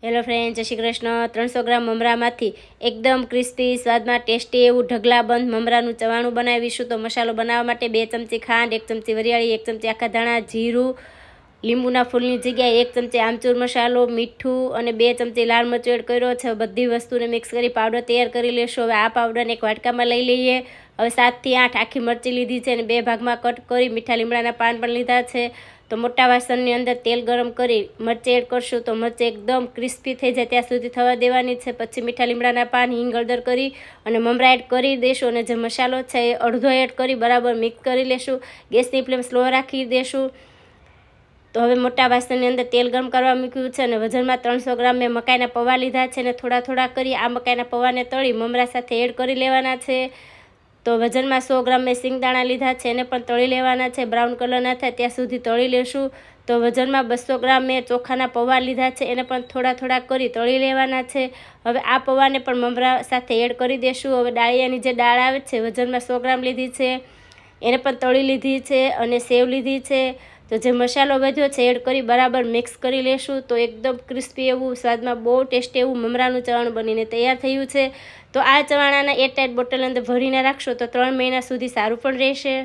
Hello friend, જય શ્રી કૃષ્ણ। 300 ગ્રામ મમરામાંથી એકદમ crispy સ્વાદમાં ટેસ્ટી એવું ઢગલાબંધ મમરાનું ચવાણું બનાવીશું। તો મસાલો બનાવવા માટે 2 ચમચી ખાંડ, 1 ચમચી વરિયાળી, 1 ચમચી આખા ધાણા, જીરું, લીંબુના ફૂલની જગ્યાએ 1 ચમચી આમચૂર મસાલો, મીઠું અને 2 ચમચી લાલ મરચું એડ કર્યો છે। બધી વસ્તુને મિક્સ કરી પાવડર તૈયાર કરી લેશું। હવે આ પાવડરને એક વાટકામાં લઈ લઈએ। હવે 7 થી 8 આખી મરચી લીધી છે અને 2 ભાગમાં કટ કરી મીઠા લીમડાના પાન પણ લીધા છે। તો મોટા વાસણની અંદર તેલ ગરમ કરી મરચી એડ કરશું। તો મરચી એકદમ ક્રિસ્પી થઈ જાય ત્યાં સુધી થવા દેવાની છે। પછી મીઠા લીમડાના પાન, હિંગ, હળદર કરી અને મમરા એડ કરી દઈશું અને જે મસાલો છે એ અડધો એડ કરી બરાબર મિક્સ કરી લેશું। ગેસની ફ્લેમ સ્લો રાખી દેશું। તો હવે મોટા વાસણની અંદર તેલ ગરમ કરવા મૂક્યું છે અને વજનમાં 300 ગ્રામ મેં મકાઈના પૌવા લીધા છે અને થોડા થોડા કરી આ મકાઈના પૌવાને તળી મમરા સાથે એડ કરી લેવાના છે। તો વજનમાં 100 ગ્રામ મેં સિંગદાણા લીધા છે, એને પણ તળી લેવાના છે। બ્રાઉન કલરના થાય ત્યાં સુધી તળી લેશું। તો વજનમાં 200 ગ્રામ મેં ચોખાના પૌવા લીધા છે, એને પણ થોડા થોડા કરી તળી લેવાના છે। હવે આ પૌવાને પણ મમરા સાથે એડ કરી દેશું। હવે ડાળિયાની જે દાળ આવે છે વજનમાં 100 ગ્રામ લીધી છે, એને પણ તળી લીધી છે અને સેવ લીધી છે। તો જે મસાલો વધ્યો છે એડ કરી બરાબર મિક્સ કરી લેશું। તો એકદમ ક્રિસ્પી એવું સ્વાદમાં બહુ ટેસ્ટી એવું મમરાનું ચવાણું બનીને તૈયાર થયું છે। તો આ ચવાણાના એરટાઇટ બોટલ અંદર ભરીને રાખશો તો 3 મહિના સુધી સારું પણ રહેશે।